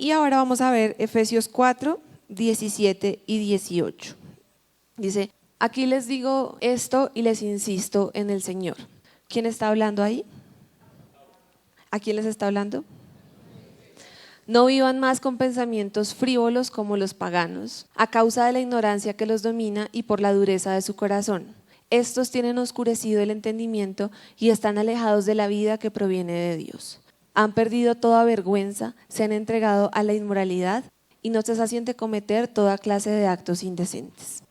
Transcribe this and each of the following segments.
Y ahora vamos a ver Efesios 4, 17 y 18. Dice, aquí les digo esto y les insisto en el Señor. ¿Quién está hablando ahí? ¿A quién les está hablando? No vivan más con pensamientos frívolos como los paganos, a causa de la ignorancia que los domina y por la dureza de su corazón. Estos tienen oscurecido el entendimiento y están alejados de la vida que proviene de Dios. Han perdido toda vergüenza, se han entregado a la inmoralidad y no se sacian de cometer toda clase de actos indecentes.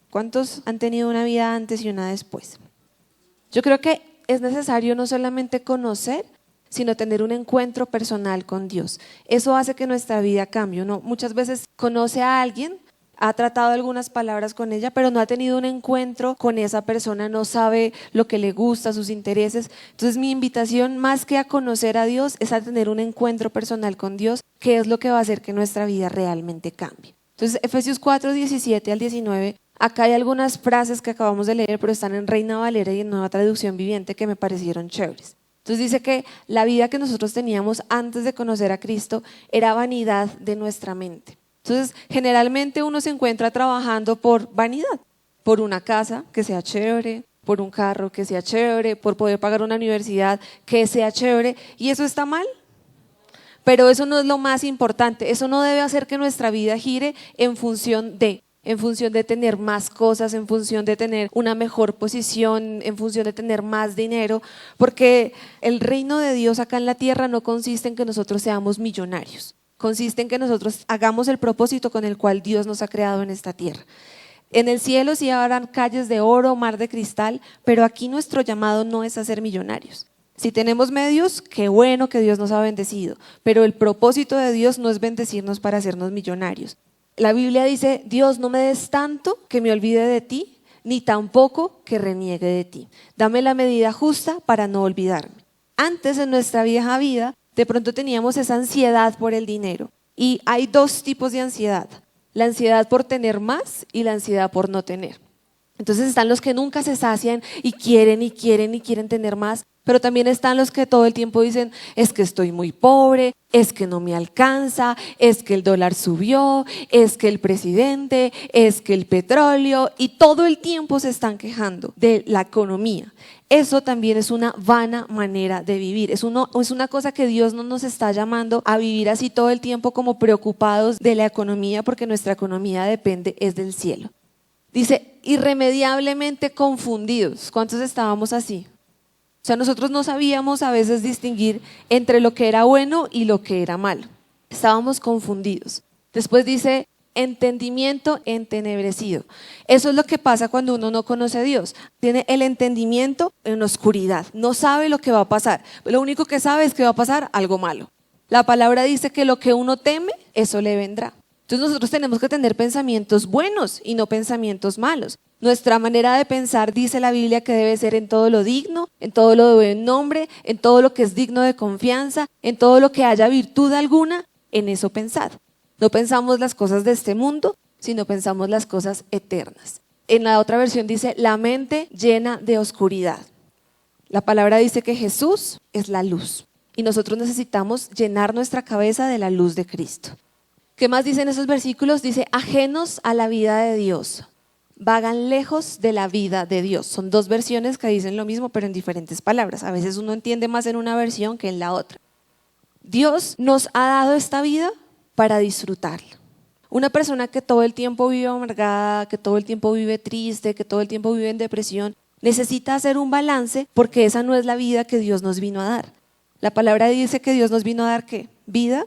¿Cuántos han tenido una vida antes y una después? Yo creo que es necesario no solamente conocer, sino tener un encuentro personal con Dios. Eso hace que nuestra vida cambie. Uno muchas veces conoce a alguien, ha tratado algunas palabras con ella, pero no ha tenido un encuentro con esa persona, no sabe lo que le gusta, sus intereses. Entonces mi invitación, más que a conocer a Dios, es a tener un encuentro personal con Dios, que es lo que va a hacer que nuestra vida realmente cambie. Entonces Efesios 4, 17 al 19, acá hay algunas frases que acabamos de leer, pero están en Reina Valera y en Nueva Traducción Viviente que me parecieron chéveres. Entonces dice que la vida que nosotros teníamos antes de conocer a Cristo era vanidad de nuestra mente. Entonces generalmente uno se encuentra trabajando por vanidad, por una casa que sea chévere, por un carro que sea chévere, por poder pagar una universidad que sea chévere, y eso está mal. Pero eso no es lo más importante, eso no debe hacer que nuestra vida gire en función de tener más cosas, en función de tener una mejor posición, en función de tener más dinero, porque el reino de Dios acá en la tierra no consiste en que nosotros seamos millonarios, consiste en que nosotros hagamos el propósito con el cual Dios nos ha creado en esta tierra. En el cielo sí habrán calles de oro, mar de cristal, pero aquí nuestro llamado no es a ser millonarios. Si tenemos medios, qué bueno que Dios nos ha bendecido, pero el propósito de Dios no es bendecirnos para hacernos millonarios. La Biblia dice, Dios, no me des tanto que me olvide de ti, ni tampoco que reniegue de ti. Dame la medida justa para no olvidarme. Antes, en nuestra vieja vida, de pronto teníamos esa ansiedad por el dinero. Y hay dos tipos de ansiedad: la ansiedad por tener más y la ansiedad por no tener. Entonces están los que nunca se sacian y quieren y quieren y quieren tener más, pero también están los que todo el tiempo dicen, es que estoy muy pobre, es que no me alcanza, es que el dólar subió, es que el presidente, es que el petróleo, y todo el tiempo se están quejando de la economía. Eso también es una vana manera de vivir, es una cosa que Dios no nos está llamando a vivir así todo el tiempo como preocupados de la economía, porque nuestra economía depende es del cielo. Dice, irremediablemente confundidos. ¿Cuántos estábamos así? O sea, nosotros no sabíamos a veces distinguir entre lo que era bueno y lo que era malo. Estábamos confundidos. Después dice, entendimiento entenebrecido. Eso es lo que pasa cuando uno no conoce a Dios. Tiene el entendimiento en oscuridad. No sabe lo que va a pasar. Lo único que sabe es que va a pasar algo malo. La palabra dice que lo que uno teme, eso le vendrá. Entonces nosotros tenemos que tener pensamientos buenos y no pensamientos malos. Nuestra manera de pensar, dice la Biblia, que debe ser en todo lo digno, en todo lo de buen nombre, en todo lo que es digno de confianza, en todo lo que haya virtud alguna, en eso pensad. No pensamos las cosas de este mundo, sino pensamos las cosas eternas. En la otra versión dice, la mente llena de oscuridad. La palabra dice que Jesús es la luz y nosotros necesitamos llenar nuestra cabeza de la luz de Cristo. ¿Qué más dicen esos versículos? Dice, ajenos a la vida de Dios, vagan lejos de la vida de Dios. Son dos versiones que dicen lo mismo, pero en diferentes palabras. A veces uno entiende más en una versión que en la otra. Dios nos ha dado esta vida para disfrutarla. Una persona que todo el tiempo vive amargada, que todo el tiempo vive triste, que todo el tiempo vive en depresión, necesita hacer un balance, porque esa no es la vida que Dios nos vino a dar. La palabra dice que Dios nos vino a dar ¿qué? Vida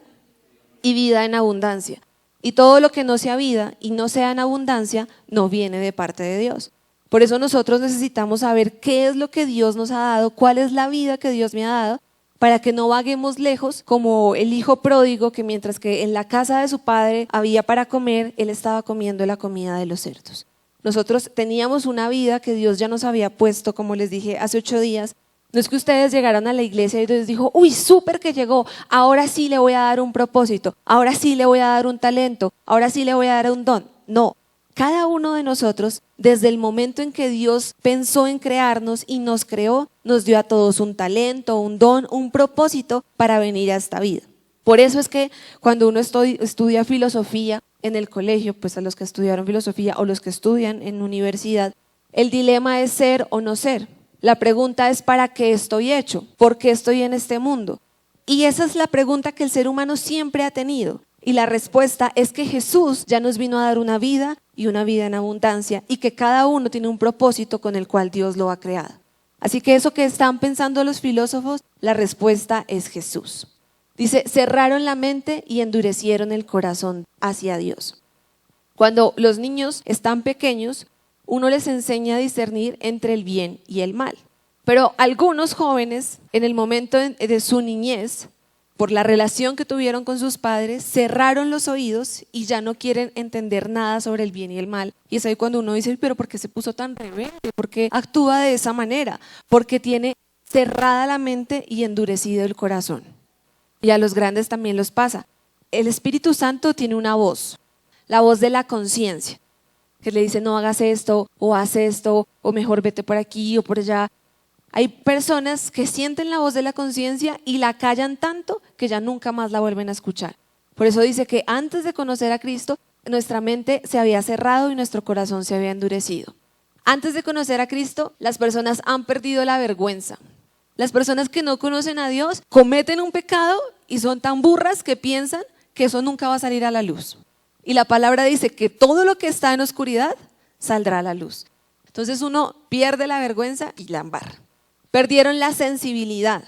y vida en abundancia. Y todo lo que no sea vida y no sea en abundancia no viene de parte de Dios. Por eso nosotros necesitamos saber qué es lo que Dios nos ha dado, cuál es la vida que Dios me ha dado, para que no vaguemos lejos como el hijo pródigo, que mientras que en la casa de su padre había para comer, él estaba comiendo la comida de los cerdos. Nosotros teníamos una vida que Dios ya nos había puesto, como les dije hace 8 días. No es que ustedes llegaron a la iglesia y Dios dijo, uy, súper que llegó, ahora sí le voy a dar un propósito, ahora sí le voy a dar un talento, ahora sí le voy a dar un don. No, cada uno de nosotros, desde el momento en que Dios pensó en crearnos y nos creó, nos dio a todos un talento, un don, un propósito para venir a esta vida. Por eso es que cuando uno estudia filosofía en el colegio, pues a los que estudiaron filosofía o los que estudian en universidad, el dilema es ser o no ser. La pregunta es ¿para qué estoy hecho? ¿Por qué estoy en este mundo? Y esa es la pregunta que el ser humano siempre ha tenido. Y la respuesta es que Jesús ya nos vino a dar una vida y una vida en abundancia y que cada uno tiene un propósito con el cual Dios lo ha creado. Así que eso que están pensando los filósofos, la respuesta es Jesús. Dice, cerraron la mente y endurecieron el corazón hacia Dios. Cuando los niños están pequeños, uno les enseña a discernir entre el bien y el mal. Pero algunos jóvenes, en el momento de su niñez, por la relación que tuvieron con sus padres, cerraron los oídos y ya no quieren entender nada sobre el bien y el mal. Y es ahí cuando uno dice, pero ¿por qué se puso tan rebelde? ¿Por qué actúa de esa manera? Porque tiene cerrada la mente y endurecido el corazón. Y a los grandes también los pasa. El Espíritu Santo tiene una voz, la voz de la conciencia, que le dice no hagas esto, o haz esto, o mejor vete por aquí o por allá. Hay personas que sienten la voz de la conciencia y la callan tanto que ya nunca más la vuelven a escuchar. Por eso dice que antes de conocer a Cristo, nuestra mente se había cerrado y nuestro corazón se había endurecido. Antes de conocer a Cristo, las personas han perdido la vergüenza. Las personas que no conocen a Dios cometen un pecado y son tan burras que piensan que eso nunca va a salir a la luz. Y la palabra dice que todo lo que está en oscuridad saldrá a la luz. Entonces uno pierde la vergüenza y la embarra. Perdieron la sensibilidad.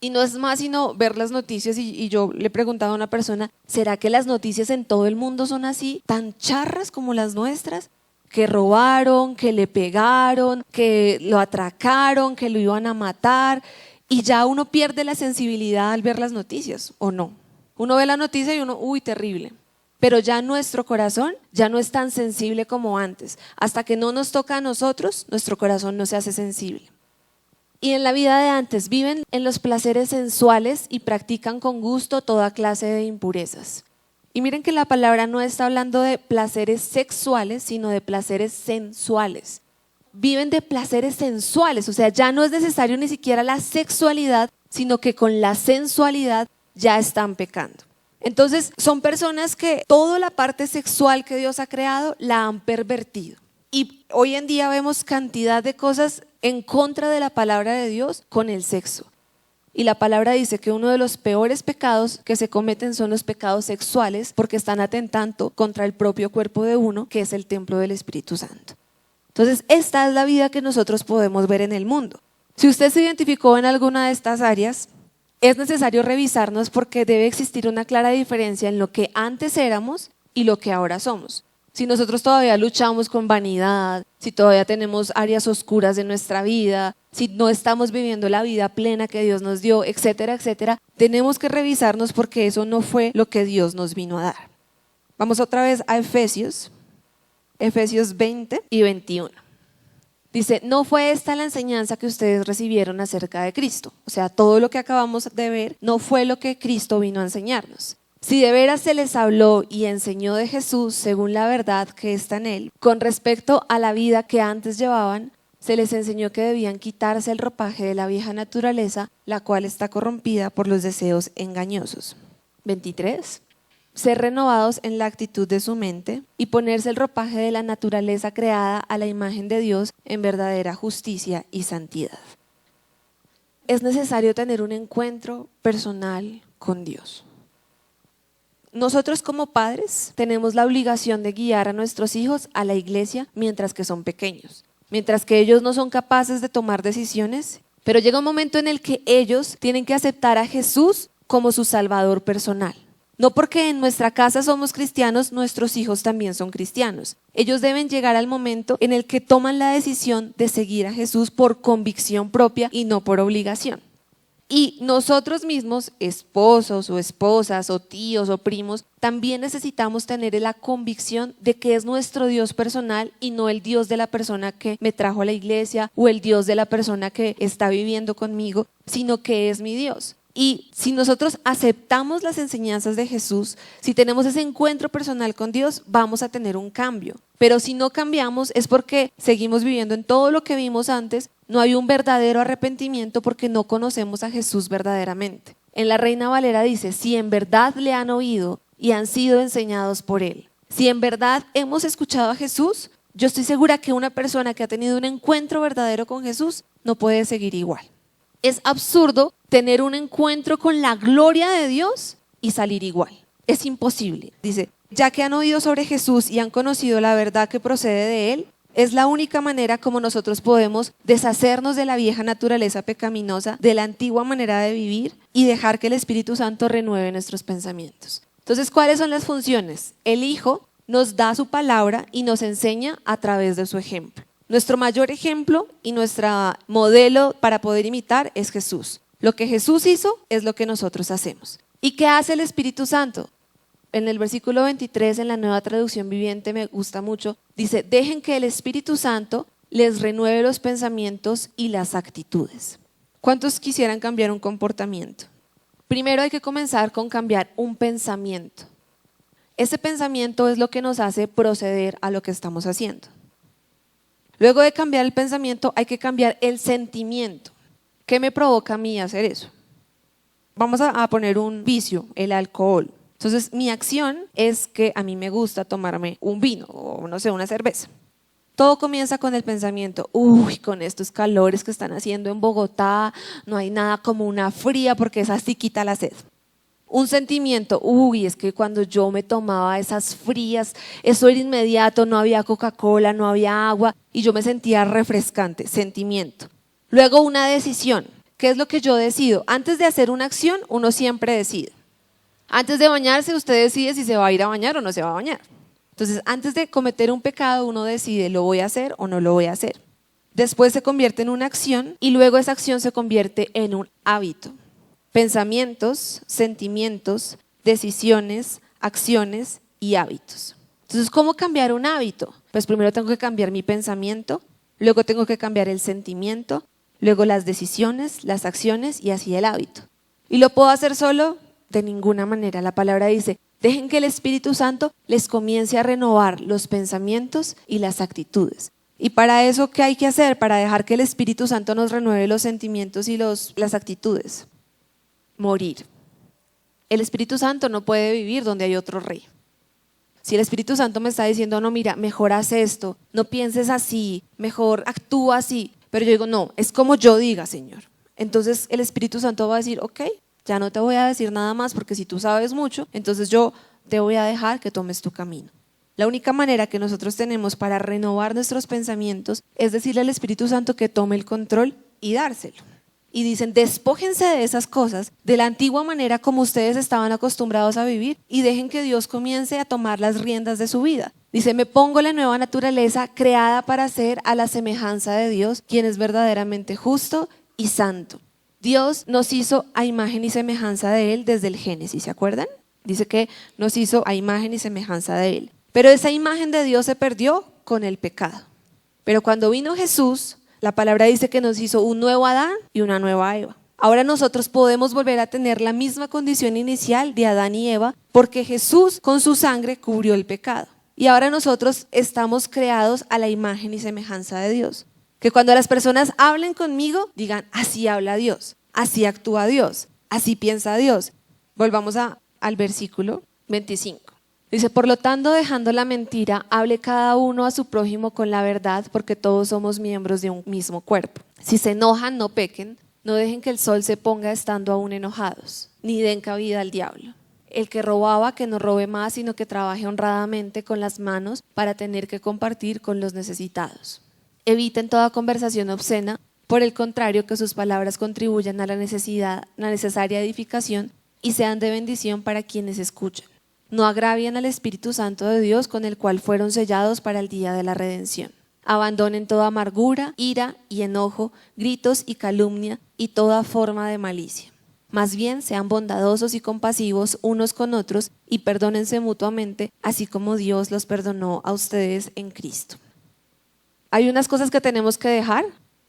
Y no es más sino ver las noticias y yo le he preguntado a una persona, ¿será que las noticias en todo el mundo son así, tan charras como las nuestras? Que robaron, que le pegaron, que lo atracaron, que lo iban a matar y ya uno pierde la sensibilidad al ver las noticias, ¿o no? Uno ve la noticia y uno, uy, terrible. Pero ya nuestro corazón ya no es tan sensible como antes. Hasta que no nos toca a nosotros, nuestro corazón no se hace sensible. Y en la vida de antes viven en los placeres sensuales y practican con gusto toda clase de impurezas. Y miren que la palabra no está hablando de placeres sexuales, sino de placeres sensuales. Viven de placeres sensuales, o sea, ya no es necesario ni siquiera la sexualidad, sino que con la sensualidad ya están pecando. Entonces, son personas que toda la parte sexual que Dios ha creado la han pervertido. Y hoy en día vemos cantidad de cosas en contra de la palabra de Dios con el sexo. Y la palabra dice que uno de los peores pecados que se cometen son los pecados sexuales porque están atentando contra el propio cuerpo de uno, que es el templo del Espíritu Santo. Entonces, esta es la vida que nosotros podemos ver en el mundo. Si usted se identificó en alguna de estas áreas, es necesario revisarnos porque debe existir una clara diferencia en lo que antes éramos y lo que ahora somos. Si nosotros todavía luchamos con vanidad, si todavía tenemos áreas oscuras de nuestra vida, si no estamos viviendo la vida plena que Dios nos dio, etcétera, etcétera, tenemos que revisarnos porque eso no fue lo que Dios nos vino a dar. Vamos otra vez a Efesios 20 y 21. Dice, no fue esta la enseñanza que ustedes recibieron acerca de Cristo. O sea, todo lo que acabamos de ver no fue lo que Cristo vino a enseñarnos. Si de veras se les habló y enseñó de Jesús según la verdad que está en él, con respecto a la vida que antes llevaban, se les enseñó que debían quitarse el ropaje de la vieja naturaleza, la cual está corrompida por los deseos engañosos. 23. Ser renovados en la actitud de su mente y ponerse el ropaje de la naturaleza creada a la imagen de Dios en verdadera justicia y santidad. Es necesario tener un encuentro personal con Dios. Nosotros como padres tenemos la obligación de guiar a nuestros hijos a la iglesia mientras que son pequeños, mientras que ellos no son capaces de tomar decisiones, pero llega un momento en el que ellos tienen que aceptar a Jesús como su Salvador personal. No porque en nuestra casa somos cristianos, nuestros hijos también son cristianos. Ellos deben llegar al momento en el que toman la decisión de seguir a Jesús por convicción propia y no por obligación. Y nosotros mismos, esposos o esposas o tíos o primos, también necesitamos tener la convicción de que es nuestro Dios personal y no el Dios de la persona que me trajo a la iglesia o el Dios de la persona que está viviendo conmigo, sino que es mi Dios. Y si nosotros aceptamos las enseñanzas de Jesús, si tenemos ese encuentro personal con Dios, vamos a tener un cambio. Pero si no cambiamos es porque seguimos viviendo en todo lo que vimos antes, no hay un verdadero arrepentimiento porque no conocemos a Jesús verdaderamente. En la Reina Valera dice, si en verdad le han oído y han sido enseñados por él. Si en verdad hemos escuchado a Jesús, yo estoy segura que una persona que ha tenido un encuentro verdadero con Jesús no puede seguir igual. Es absurdo tener un encuentro con la gloria de Dios y salir igual. Es imposible. Dice, ya que han oído sobre Jesús y han conocido la verdad que procede de él, es la única manera como nosotros podemos deshacernos de la vieja naturaleza pecaminosa, de la antigua manera de vivir y dejar que el Espíritu Santo renueve nuestros pensamientos. Entonces, ¿cuáles son las funciones? El Hijo nos da su palabra y nos enseña a través de su ejemplo. Nuestro mayor ejemplo y nuestro modelo para poder imitar es Jesús. Lo que Jesús hizo es lo que nosotros hacemos. ¿Y qué hace el Espíritu Santo? En el versículo 23, en la Nueva Traducción Viviente, me gusta mucho, dice, dejen que el Espíritu Santo les renueve los pensamientos y las actitudes. ¿Cuántos quisieran cambiar un comportamiento? Primero hay que comenzar con cambiar un pensamiento. Ese pensamiento es lo que nos hace proceder a lo que estamos haciendo. Luego de cambiar el pensamiento hay que cambiar el sentimiento. ¿Qué me provoca a mí hacer eso? Vamos a poner un vicio, el alcohol. Entonces mi acción es que a mí me gusta tomarme un vino o no sé, una cerveza. Todo comienza con el pensamiento, con estos calores que están haciendo en Bogotá, no hay nada como una fría porque esa sí quita la sed. Un sentimiento, es que cuando yo me tomaba esas frías, eso era inmediato, no había Coca-Cola, no había agua y yo me sentía refrescante, sentimiento. Luego una decisión, ¿qué es lo que yo decido? Antes de hacer una acción, uno siempre decide. Antes de bañarse, usted decide si se va a ir a bañar o no se va a bañar. Entonces, antes de cometer un pecado, uno decide, ¿lo voy a hacer o no lo voy a hacer? Después se convierte en una acción y luego esa acción se convierte en un hábito. Pensamientos, sentimientos, decisiones, acciones y hábitos. Entonces, ¿cómo cambiar un hábito? Pues primero tengo que cambiar mi pensamiento, luego tengo que cambiar el sentimiento, luego las decisiones, las acciones y así el hábito. ¿Y lo puedo hacer solo? De ninguna manera. La palabra dice, dejen que el Espíritu Santo les comience a renovar los pensamientos y las actitudes. Y para eso, ¿qué hay que hacer? Para dejar que el Espíritu Santo nos renueve los sentimientos y las actitudes. Morir. El Espíritu Santo no puede vivir donde hay otro rey. Si el Espíritu Santo me está diciendo, no, mira, mejor haz esto, no pienses así, mejor actúa así. Pero yo digo, no, es como yo diga, Señor. Entonces el Espíritu Santo va a decir, ok, ya no te voy a decir nada más porque si tú sabes mucho, entonces yo te voy a dejar que tomes tu camino. La única manera que nosotros tenemos para renovar nuestros pensamientos es decirle al Espíritu Santo que tome el control y dárselo. Y dicen, despójense de esas cosas, de la antigua manera como ustedes estaban acostumbrados a vivir y dejen que Dios comience a tomar las riendas de su vida. Dice, me pongo la nueva naturaleza creada para ser a la semejanza de Dios, quien es verdaderamente justo y santo. Dios nos hizo a imagen y semejanza de Él desde el Génesis, ¿se acuerdan? Dice que nos hizo a imagen y semejanza de Él. Pero esa imagen de Dios se perdió con el pecado. Pero cuando vino Jesús, la palabra dice que nos hizo un nuevo Adán y una nueva Eva. Ahora nosotros podemos volver a tener la misma condición inicial de Adán y Eva porque Jesús con su sangre cubrió el pecado. Y ahora nosotros estamos creados a la imagen y semejanza de Dios. Que cuando las personas hablen conmigo, digan, así habla Dios, así actúa Dios, así piensa Dios. Volvamos al versículo 25. Dice, por lo tanto, dejando la mentira, hable cada uno a su prójimo con la verdad, porque todos somos miembros de un mismo cuerpo. Si se enojan, no pequen, no dejen que el sol se ponga estando aún enojados, ni den cabida al diablo. El que robaba, que no robe más, sino que trabaje honradamente con las manos para tener que compartir con los necesitados. Eviten toda conversación obscena, por el contrario, que sus palabras contribuyan a la necesaria edificación y sean de bendición para quienes escuchan. No agravien al Espíritu Santo de Dios con el cual fueron sellados para el día de la redención. Abandonen toda amargura, ira y enojo, gritos y calumnia y toda forma de malicia. Más bien sean bondadosos y compasivos unos con otros y perdónense mutuamente, así como Dios los perdonó a ustedes en Cristo. Hay unas cosas que tenemos que dejar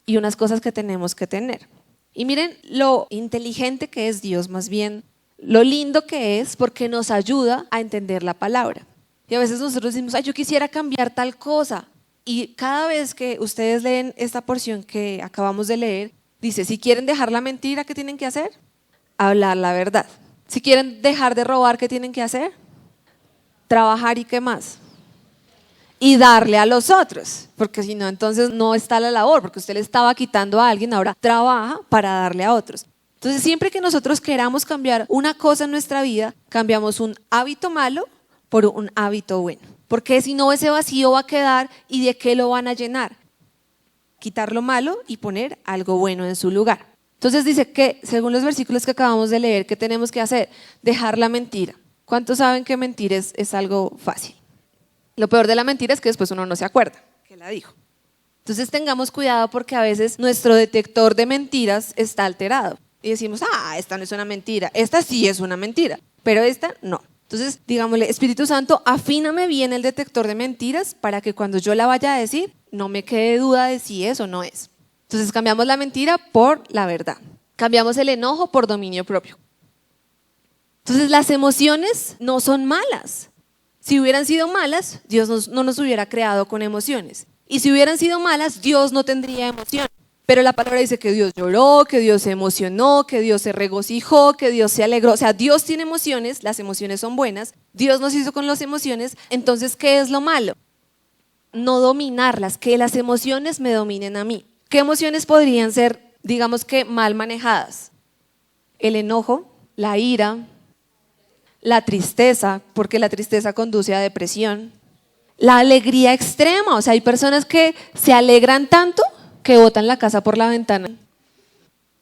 y unas cosas que tenemos que tener. Y miren lo inteligente que es Dios, más bien lo lindo que es porque nos ayuda a entender la palabra. Y a veces nosotros decimos, yo quisiera cambiar tal cosa. Y cada vez que ustedes leen esta porción que acabamos de leer, dice, si quieren dejar la mentira, ¿qué tienen que hacer? hablar la verdad. Si quieren dejar de robar, ¿qué tienen que hacer? Trabajar y qué más. Y darle a los otros, porque si no, entonces no está la labor, porque usted le estaba quitando a alguien, ahora trabaja para darle a otros. Entonces, siempre que nosotros queramos cambiar una cosa en nuestra vida, cambiamos un hábito malo por un hábito bueno. Porque si no, ese vacío va a quedar y ¿de qué lo van a llenar? Quitar lo malo y poner algo bueno en su lugar. Entonces dice que, según los versículos que acabamos de leer, ¿qué tenemos que hacer? Dejar la mentira. ¿Cuántos saben que mentir es algo fácil? Lo peor de la mentira es que después uno no se acuerda que la dijo. Entonces tengamos cuidado porque a veces nuestro detector de mentiras está alterado. Y decimos, esta no es una mentira, esta sí es una mentira, pero esta no. Entonces, digámosle, Espíritu Santo, afíname bien el detector de mentiras para que cuando yo la vaya a decir, no me quede duda de si es o no es. Entonces cambiamos la mentira por la verdad. Cambiamos el enojo por dominio propio. Entonces las emociones no son malas. Si hubieran sido malas, Dios no nos hubiera creado con emociones. Y si hubieran sido malas, Dios no tendría emociones. Pero la palabra dice que Dios lloró, que Dios se emocionó, que Dios se regocijó, que Dios se alegró. O sea, Dios tiene emociones, las emociones son buenas. Dios nos hizo con las emociones. Entonces, ¿qué es lo malo? No dominarlas, que las emociones me dominen a mí. ¿Qué emociones podrían ser, digamos que, mal manejadas? El enojo, la ira, la tristeza, porque la tristeza conduce a depresión. La alegría extrema, o sea, hay personas que se alegran tanto que botan la casa por la ventana.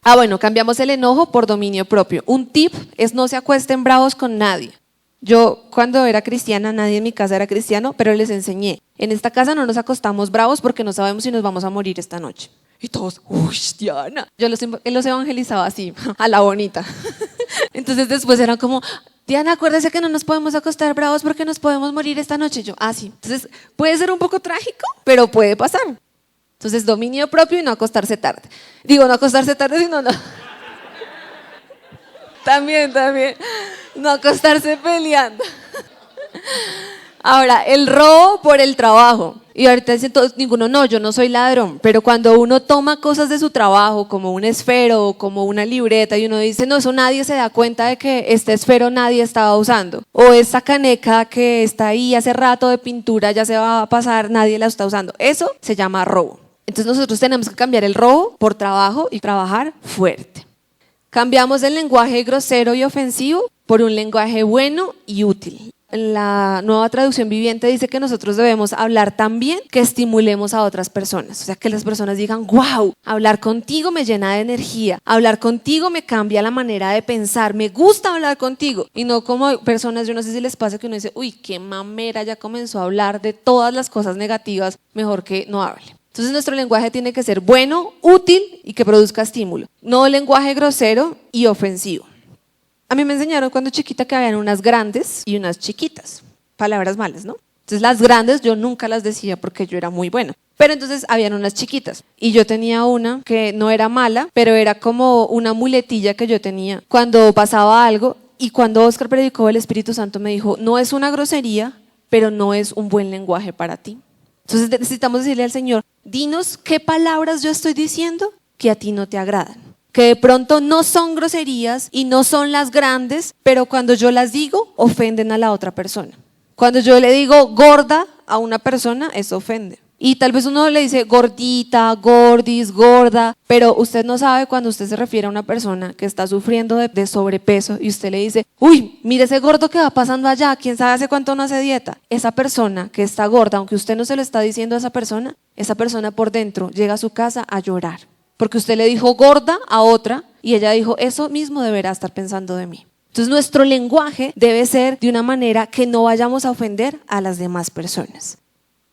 Bueno, cambiamos el enojo por dominio propio. Un tip es no se acuesten bravos con nadie. Yo cuando era cristiana, nadie en mi casa era cristiano, pero les enseñé. En esta casa no nos acostamos bravos porque no sabemos si nos vamos a morir esta noche. Y todos, uy, Diana. Yo los evangelizaba así, a la bonita. Entonces después eran como, Diana, acuérdese que no nos podemos acostar bravos porque nos podemos morir esta noche. Yo, sí. Entonces puede ser un poco trágico, pero puede pasar. Entonces, dominio propio y no acostarse tarde. Digo, no acostarse tarde, sino no. También. No acostarse peleando. Ahora, el robo por el trabajo. Y ahorita dicen todos, ninguno, no, yo no soy ladrón. Pero cuando uno toma cosas de su trabajo, como un esfero o como una libreta, y uno dice, no, eso nadie se da cuenta de que este esfero nadie estaba usando. O esta caneca que está ahí hace rato de pintura, ya se va a pasar, nadie la está usando. Eso se llama robo. Entonces nosotros tenemos que cambiar el robo por trabajo y trabajar fuerte. Cambiamos el lenguaje grosero y ofensivo por un lenguaje bueno y útil. La Nueva Traducción Viviente dice que nosotros debemos hablar tan bien que estimulemos a otras personas. O sea, que las personas digan, wow, hablar contigo me llena de energía, hablar contigo me cambia la manera de pensar, me gusta hablar contigo. Y no como personas, yo no sé si les pasa que uno dice, uy, qué mamera, ya comenzó a hablar de todas las cosas negativas, mejor que no hable. Entonces nuestro lenguaje tiene que ser bueno, útil y que produzca estímulo. No lenguaje grosero y ofensivo. A mí me enseñaron cuando chiquita que habían unas grandes y unas chiquitas. Palabras malas, ¿no? Entonces las grandes yo nunca las decía porque yo era muy buena. Pero entonces habían unas chiquitas. Y yo tenía una que no era mala, pero era como una muletilla que yo tenía cuando pasaba algo. Y cuando Oscar predicó, el Espíritu Santo me dijo, no es una grosería, pero no es un buen lenguaje para ti. Entonces necesitamos decirle al Señor, dinos qué palabras yo estoy diciendo que a ti no te agradan. Que de pronto no son groserías y no son las grandes, pero cuando yo las digo, ofenden a la otra persona. Cuando yo le digo gorda a una persona, eso ofende. Y tal vez uno le dice gordita, gordis, gorda, pero usted no sabe cuando usted se refiere a una persona que está sufriendo de sobrepeso y usted le dice, uy, mire ese gordo que va pasando allá, quién sabe hace cuánto no hace dieta. Esa persona que está gorda, aunque usted no se lo está diciendo a esa persona por dentro llega a su casa a llorar. Porque usted le dijo gorda a otra y ella dijo, eso mismo deberá estar pensando de mí. Entonces nuestro lenguaje debe ser de una manera que no vayamos a ofender a las demás personas.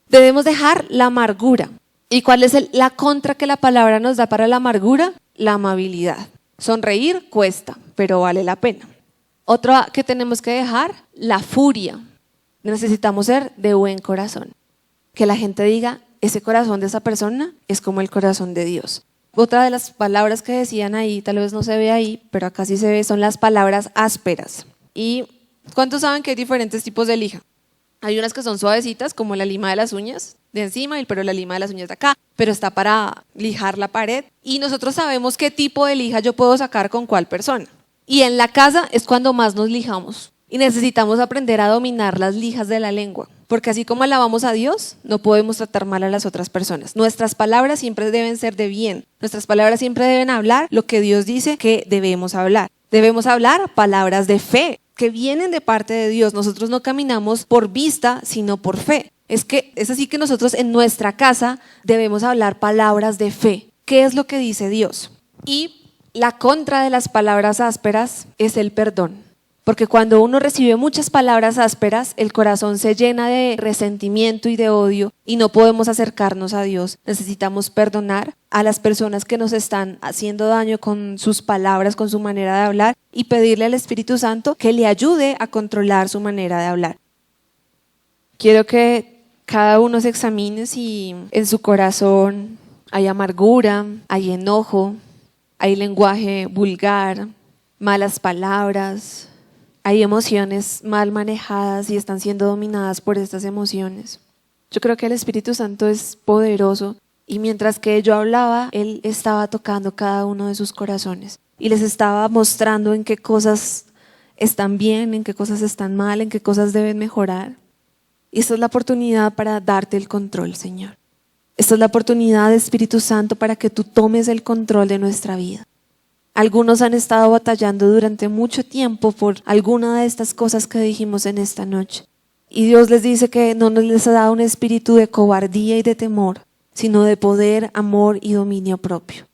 Debemos dejar la amargura. ¿Y cuál es la contra que la palabra nos da para la amargura? La amabilidad. Sonreír cuesta, pero vale la pena. Otra que tenemos que dejar, la furia. Necesitamos ser de buen corazón. Que la gente diga, ese corazón de esa persona es como el corazón de Dios. Otra de las palabras que decían ahí, tal vez no se ve ahí, pero acá sí se ve, son las palabras ásperas. ¿Y cuántos saben que hay diferentes tipos de lija? Hay unas que son suavecitas, como la lima de las uñas de encima, pero la lima de las uñas de acá, pero está para lijar la pared. Y nosotros sabemos qué tipo de lija yo puedo sacar con cuál persona. Y en la casa es cuando más nos lijamos. Y necesitamos aprender a dominar las lijas de la lengua. Porque así como alabamos a Dios, no podemos tratar mal a las otras personas. Nuestras palabras siempre deben ser de bien. Nuestras palabras siempre deben hablar lo que Dios dice que debemos hablar. Debemos hablar palabras de fe, que vienen de parte de Dios. Nosotros no caminamos por vista, sino por fe. Es así que nosotros en nuestra casa debemos hablar palabras de fe. ¿Qué es lo que dice Dios? Y la contra de las palabras ásperas es el perdón. Porque cuando uno recibe muchas palabras ásperas, el corazón se llena de resentimiento y de odio y no podemos acercarnos a Dios. Necesitamos perdonar a las personas que nos están haciendo daño con sus palabras, con su manera de hablar, y pedirle al Espíritu Santo que le ayude a controlar su manera de hablar. Quiero que cada uno se examine si en su corazón hay amargura, hay enojo, hay lenguaje vulgar, malas palabras. Hay emociones mal manejadas y están siendo dominadas por estas emociones. Yo creo que el Espíritu Santo es poderoso y mientras que yo hablaba, Él estaba tocando cada uno de sus corazones y les estaba mostrando en qué cosas están bien, en qué cosas están mal, en qué cosas deben mejorar. Y esta es la oportunidad para darte el control, Señor. Esta es la oportunidad, Espíritu Santo, para que tú tomes el control de nuestra vida. Algunos han estado batallando durante mucho tiempo por alguna de estas cosas que dijimos en esta noche. Y Dios les dice que no les ha dado un espíritu de cobardía y de temor, sino de poder, amor y dominio propio.